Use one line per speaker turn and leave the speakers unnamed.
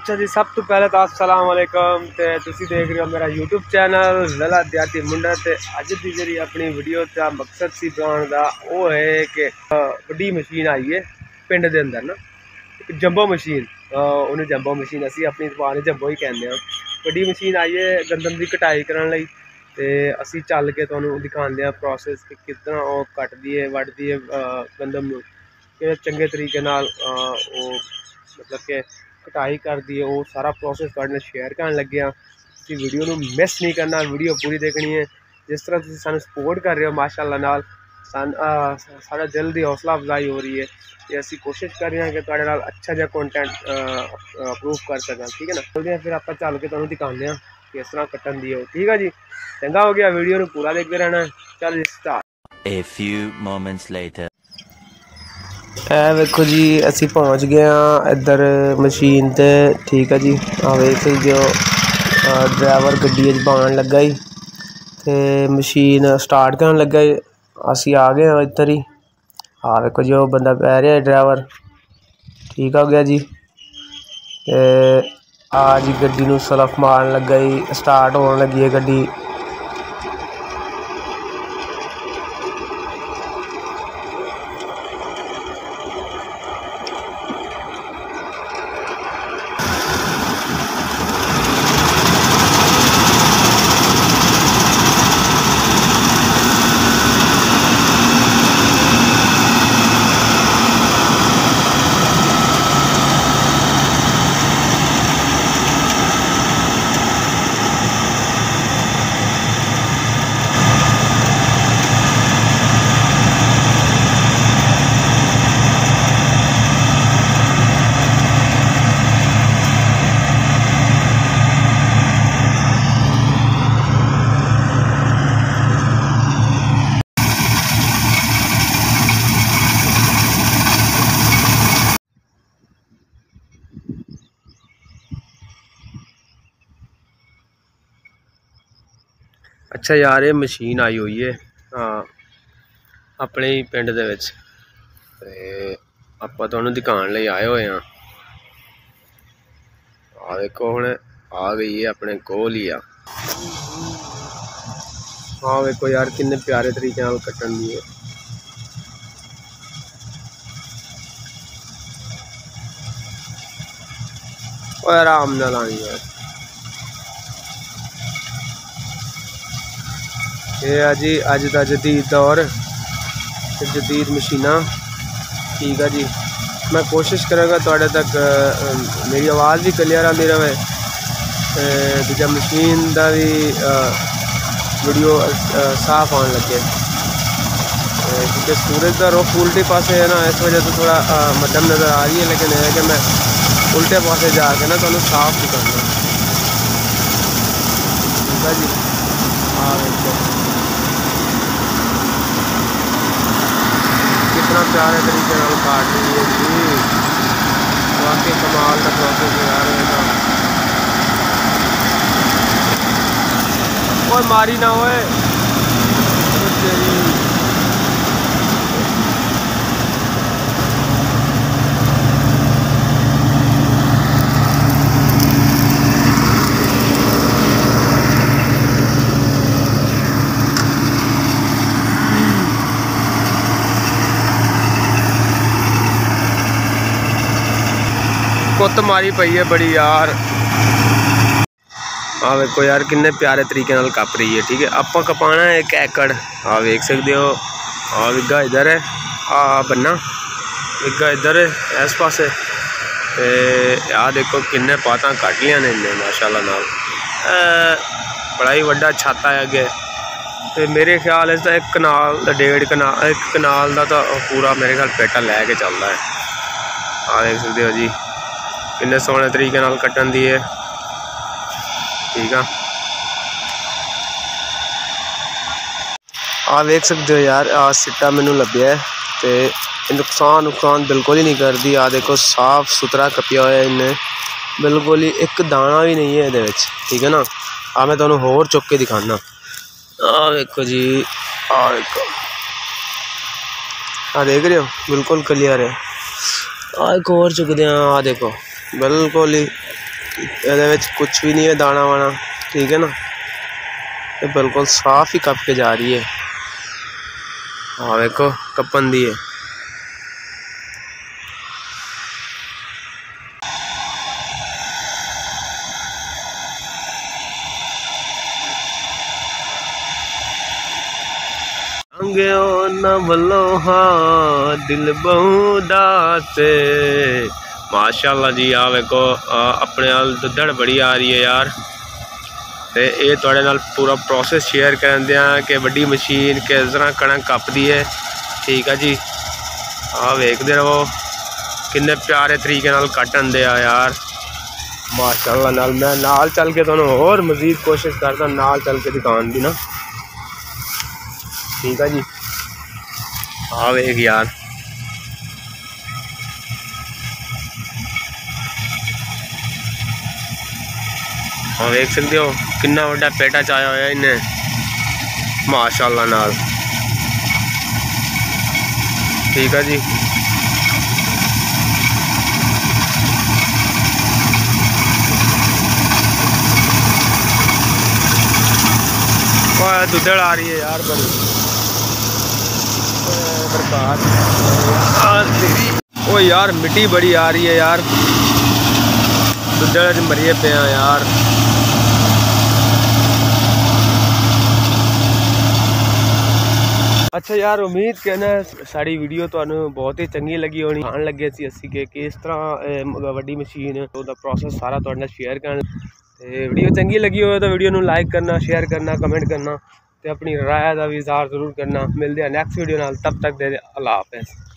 अच्छा जी, सब तो पहले तो अस्सलाम वालेकुम। ते तुसी देख रहे हो मेरा यूट्यूब चैनल लला देहाती मुंडा। ते अज की जी अपनी वीडियो का मकसद सी बनाने का वो है कि वड्डी मशीन आई है पिंड के अंदर ना, एक जंबो मशीन, उन्हें जंबो मशीन असी अपनी जबान जंबो ही कहते हैं। वड्डी मशीन आई है गंदम की कटाई करने लई। ते असी चल के तुहानू दिखाते हैं प्रोसैस कि कितना वो कटदी है वड्डदी है गंदम नू, कि चंगे तरीके नाल वो मतलब कि कटाई कर दी है। वो सारा प्रोसैस तुहाडे शेयर करन लगे हाँ। तुसीं वीडियो नू मिस नहीं करना, वीडियो पूरी देखनी है। जिस तरह तुसीं सानू सपोर्ट कर रहे हो माशाअल्लाह नाल साडा दिल दी हौसला अफजाई हो रही है कि असी कोशिश कर रहे हैं कि तुहाडे नाल अच्छा जिहा कंटेंट अप्रूव कर सकां। ठीक है ना, चलदे हैं फिर आप चल के तुहानू दिखाने हैं किस तरह कट्टन दी है। ठीक है जी, चंगा हो गया, वीडियो नू पूरा देखते रहना। चल start.
A few moments later.
वेखो जी, असी पहुँच गए हाँ इधर मशीन ते। ठीक है जी, वेख सकते हो ड्राइवर गड्डी पान लगा ही ते मशीन स्टार्ट करन लगा ही। असी आ गए हाँ इधर ही। वेखो जी, वो बंदा पै रहा है ड्राइवर। ठीक हो गया जी। ते जी गड्डी नू सलफ मारन लगा ही, स्टार्ट होने लगी है गड्डी। अच्छा यार, ये मशीन आई हुई है अपने ही पिंड दे विच ते आपां तुहानू दिखाने लई आए हुए हाँ। देखो हुण आ गई है अपने कोल ही। देखो यार किन्ने प्यारे तरीके नाल कट्टन दी है। आराम नाल आनी है। ये जी अज का जदीद दौर, जदीद मशीना। ठीक है जी, मैं कोशिश कराँगा तुहाडे तक मेरी आवाज़ भी क्लियर आती रहे। दूजा मशीन का भी वीडियो साफ आने लगे, क्योंकि सूरज का रुख उल्टे पासे है ना, इस वजह से थोड़ा मध्यम नज़र आ रही है। लेकिन है कि मैं उल्टे पासे जाके ना तुहानू साफ भी करना। ठीक है जी, देखो कितना प्यारे तरीके नाल काट रही है जी। वाकई कमाल का प्रोसेस यार है। कोई मारी ना होए तेरी। कुत्त मारी पई है बड़ी यार। देखो यार किन्ने प्यारे तरीके नाल कप रही है। ठीक है, आपां कपाना है 1 एकड़। देख सकते हो, विगा इधर है, बन्ना विगा इधर है इस पासे। देखो किन्ने पातां कट लिया ने इन्हें माशाअल्लाह नाल। बड़ा ही वड्डा छाता है अगे। तो मेरे ख्याल इसका 1 कनाल 1.5 कनाल 1 कनाल का तो पूरा मेरे ख्याल पेटा लैके चलता है। देख सकते हो जी किन्ने सोहने तरीके नाल कट्टन दी है। ठीक है, देख सकते हो यार, सिट्टा मैनू लभ्या है तो नुकसान बिल्कुल ही नहीं करती। देखो साफ सुथरा कपिया होया इन्हें, बिल्कुल ही एक दाना भी नहीं है ये। ठीक है ना, मैं तुहानू होर चुक के दिखाना। देखो जी, देखो देख रहे हो बिल्कुल क्लियर है। एक और चुकते हैं। देखो बिल्कुल ही ये कुछ भी नहीं है दाना वाना, ठीक है ना। ये बिल्कुल साफ ही कप के जा रही है। हाँ देखो कपन दी है। न वलोहा दिल बहुदा से माशाअल्लाह जी। आ वेखो अपने नाल दुद्धड़ बड़ी आ रही है यार। तो ये तुहाडे नाल पूरा प्रोसेस शेयर करन दियां कि वड्डी मशीन किस तरह कणक कपदी है, ठीक है जी। आ वेखदे रहो किन्ने प्यारे तरीके नाल कटन दे आ यार माशाअल्लाह नाल। मैं नाल चल के तुहानूं होर मजीद कोशिश करदा नाल चल के दिखाउण दी ना, ठीक है जी। हाँ वेख यार हाँ वेख सकते हो कितना वड्डा पेटा चाया होया इन्हें माशाअल्लाह नाल, ठीक है जी। दुद्धड़ आ रही है यार बरसात। ओ यार मिट्टी बड़ी आ रही है यार, दुद्धड़ मरिए पे हैं यार। अच्छा यार उम्मीद करना साड़ी वीडियो तुहानू बहुत ही चंगी लगी होनी। आन लगे सी असी कि किस तरह वड्डी मशीन दा प्रोसेस सारा तुहाडे नाल शेयर करन। ते वीडियो चंगी लगी हो तो वीडियो नू लाइक करना, शेयर करना, कमेंट करना ते अपनी राय का भी इज़हार जरूर करना। मिलते हैं नैक्सट वीडियो नाल, तब तक दे अल्लाह हाफिज़।